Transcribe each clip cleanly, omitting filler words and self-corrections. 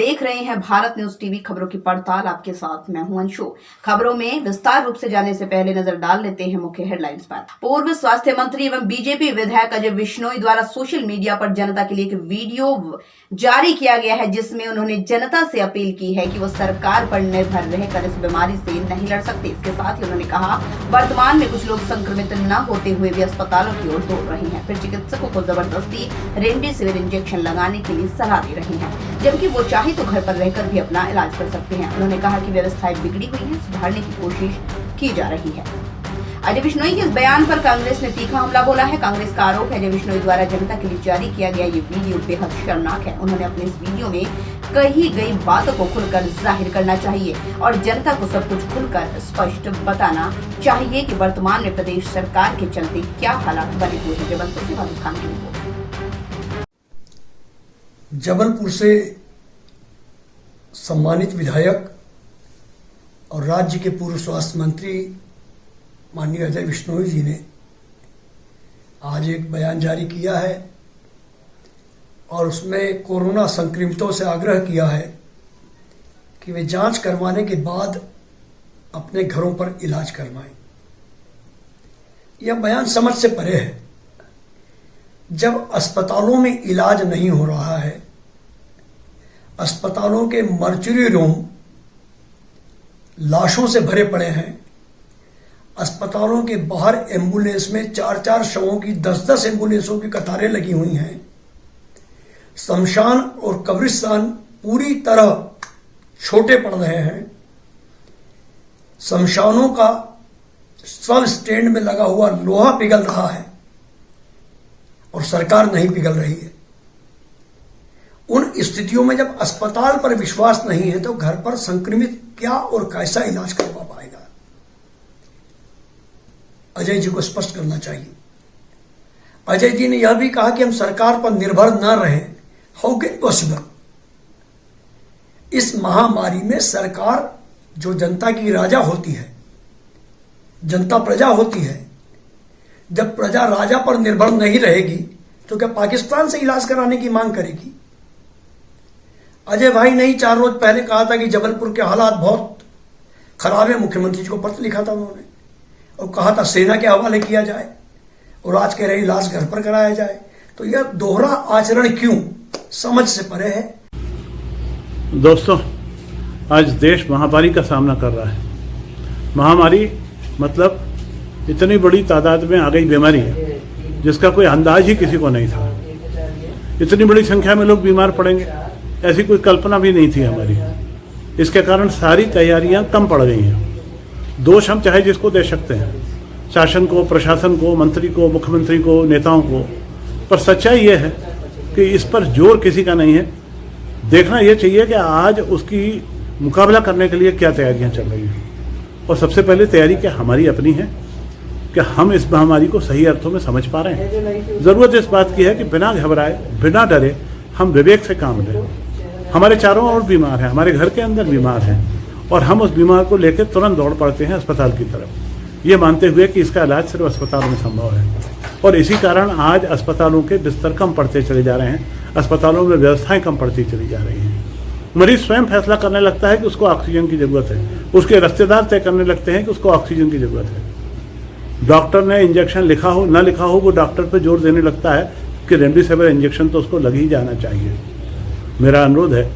देख रहे हैं भारत न्यूज टीवी। खबरों की पड़ताल आपके साथ मैं हूं अंशु। खबरों में विस्तार रूप से जाने से पहले नजर डाल लेते हैं मुख्य हेडलाइंस पर। पूर्व स्वास्थ्य मंत्री एवं बीजेपी विधायक अजय बिश्नोई द्वारा सोशल मीडिया पर जनता के लिए एक वीडियो जारी किया गया है, जिसमें उन्होंने जनता से अपील की है कि वो सरकार पर निर्भर रहकर इस बीमारी से नहीं लड़ सकते। इसके साथ ही उन्होंने कहा, वर्तमान में कुछ लोग संक्रमित न होते हुए भी अस्पतालों की ओर दौड़ रहे हैं, फिर चिकित्सकों को जबरदस्ती रेमडेसिविर इंजेक्शन लगाने के लिए सलाह दे रहे हैं, जबकि वो चाहे तो घर पर रहकर भी अपना इलाज कर सकते हैं। उन्होंने कहा कि व्यवस्थाएं बिगड़ी हुई हैं, सुधारने की कोशिश की जा रही है। अजय बिश्नोई के इस बयान पर कांग्रेस ने तीखा हमला बोला है। कांग्रेस का आरोप है, अजय बिश्नोई द्वारा जनता के लिए जारी किया गया ये वीडियो बेहद शर्मनाक है। उन्होंने अपने इस वीडियो में कही गई बातों को खुलकर जाहिर करना चाहिए और जनता को सब कुछ खुलकर स्पष्ट बताना चाहिए कि वर्तमान में प्रदेश सरकार के चलते क्या हालात बने हुए हैं। जबलपुर से वाहिद खान की रिपोर्ट। जबलपुर से सम्मानित विधायक और राज्य के पूर्व स्वास्थ्य मंत्री माननीय अजय बिश्नोई जी ने आज एक बयान जारी किया है और उसमें कोरोना संक्रमितों से आग्रह किया है कि वे जांच करवाने के बाद अपने घरों पर इलाज करवाएं। यह बयान समझ से परे है। जब अस्पतालों में इलाज नहीं हो रहा है, अस्पतालों के मर्चुरी रूम लाशों से भरे पड़े हैं, अस्पतालों के बाहर एम्बुलेंस में 4-4 शवों की 10-10 एम्बुलेंसों की कतारें लगी हुई हैं, शमशान और कब्रिस्तान पूरी तरह छोटे पड़ रहे हैं, शमशानों का सब स्टैंड में लगा हुआ लोहा पिघल रहा है और सरकार नहीं पिघल रही है। उन स्थितियों में जब अस्पताल पर विश्वास नहीं है तो घर पर संक्रमित क्या और कैसा इलाज करवा पाएगा? अजय जी को स्पष्ट करना चाहिए। अजय जी ने यह भी कहा कि हम सरकार पर निर्भर न रहें। How can possible? इस महामारी में सरकार जो जनता की राजा होती है, जनता प्रजा होती है, जब प्रजा राजा पर निर्भर नहीं रहेगी तो क्या पाकिस्तान से इलाज कराने की मांग करेगी? अजय भाई ने 4 रोज पहले कहा था कि जबलपुर के हालात बहुत खराब है। मुख्यमंत्री जी को पत्र लिखा था उन्होंने और कहा था सेना के हवाले किया जाए और आज कह रहे इलाज घर पर कराया जाए। तो यह दोहरा आचरण क्यों? समझ से परे है। दोस्तों, आज देश महामारी का सामना कर रहा है। महामारी मतलब इतनी बड़ी तादाद में आ गई बीमारी है जिसका कोई अंदाज ही किसी को नहीं था। इतनी बड़ी संख्या में लोग बीमार पड़ेंगे ऐसी कोई कल्पना भी नहीं थी हमारी। इसके कारण सारी तैयारियां कम पड़ गई हैं। दोष हम चाहे जिसको दे सकते हैं, शासन को, प्रशासन को, मंत्री को, मुख्यमंत्री को, नेताओं को, पर सच्चाई यह है कि इस पर जोर किसी का नहीं है। देखना यह चाहिए कि आज उसकी मुकाबला करने के लिए क्या तैयारियां चल रही हैं। और सबसे पहले तैयारी क्या हमारी अपनी है कि हम इस महामारी को सही अर्थों में समझ पा रहे हैं। ज़रूरत इस बात की है कि बिना घबराए, बिना डरे हम विवेक से काम लें। हमारे चारों ओर बीमार हैं, हमारे घर के अंदर बीमार हैं और हम उस बीमार को लेकर तुरंत दौड़ पड़ते हैं अस्पताल की तरफ, ये मानते हुए कि इसका इलाज सिर्फ अस्पतालों में संभव है। और इसी कारण आज अस्पतालों के बिस्तर कम पड़ते चले जा रहे हैं, अस्पतालों में व्यवस्थाएं कम पड़ती चली जा रही हैं। मरीज स्वयं फैसला करने लगता है कि उसको ऑक्सीजन की ज़रूरत है, उसके रिश्तेदार तय करने लगते हैं कि उसको ऑक्सीजन की ज़रूरत है। डॉक्टर ने इंजेक्शन लिखा हो ना लिखा हो, वो डॉक्टर पर जोर देने लगता है कि रेमडेसिविर इंजेक्शन तो उसको लग ही जाना चाहिए। मेरा अनुरोध है,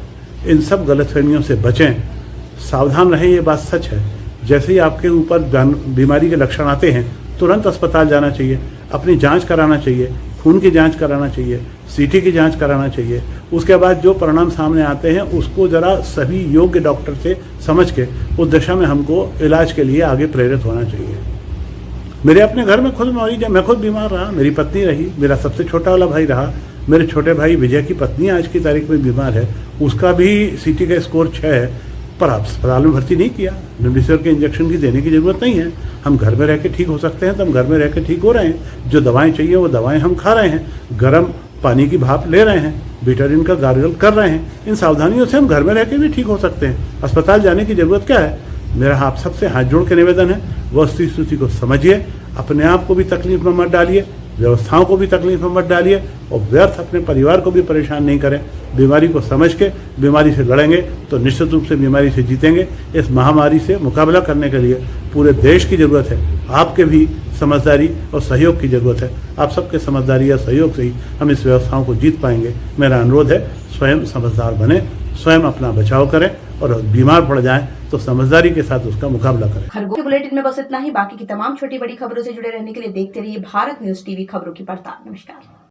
इन सब गलतफहमियों से बचें, सावधान रहें। ये बात सच है, जैसे ही आपके ऊपर बीमारी के लक्षण आते हैं तुरंत अस्पताल जाना चाहिए, अपनी जांच कराना चाहिए, खून की जांच कराना चाहिए, सीटी की जांच कराना चाहिए। उसके बाद जो परिणाम सामने आते हैं उसको ज़रा सभी योग्य डॉक्टर से समझ के उस दिशा में हमको इलाज के लिए आगे प्रेरित होना चाहिए। मेरे अपने घर में खुद मरीज है, मैं खुद बीमार रहा, मेरी पत्नी रही, मेरा सबसे छोटा वाला भाई रहा, मेरे छोटे भाई विजय की पत्नी आज की तारीख में बीमार है, उसका भी सीटी का स्कोर 6 है, पर अस्पताल में भर्ती नहीं किया। रेमडेसिविर के इंजेक्शन की देने की ज़रूरत नहीं है। हम घर में रह के ठीक हो सकते हैं तो हम घर में रह के ठीक हो रहे हैं। जो दवाएं चाहिए वो दवाएं हम खा रहे हैं, गर्म पानी की भाप ले रहे हैं, बेटाडीन का गार्गल कर रहे हैं। इन सावधानियों से हम घर में रह के भी ठीक हो सकते हैं। अस्पताल जाने की ज़रूरत क्या है? मेरा आप सबसे हाथ जोड़ के निवेदन है, वस्तु स्थिति को समझिए, अपने आप को भी तकलीफ में मत डालिए, व्यवस्थाओं को भी तकलीफ में मत डालिए और व्यर्थ अपने परिवार को भी परेशान नहीं करें। बीमारी को समझ के बीमारी से लड़ेंगे तो निश्चित रूप से बीमारी से जीतेंगे। इस महामारी से मुकाबला करने के लिए पूरे देश की ज़रूरत है, आपके भी समझदारी और सहयोग की ज़रूरत है। आप सबके समझदारी या सहयोग से ही हम इस व्यवस्थाओं को जीत पाएंगे। मेरा अनुरोध है, स्वयं समझदार बने, स्वयं अपना बचाव करें और बीमार पड़ जाएं तो समझदारी के साथ उसका मुकाबला करें। खरगोन के बुलेटिन में बस इतना ही। बाकी की तमाम छोटी बड़ी खबरों से जुड़े रहने के लिए देखते रहिए भारत न्यूज टीवी, खबरों की पड़ताल। नमस्कार।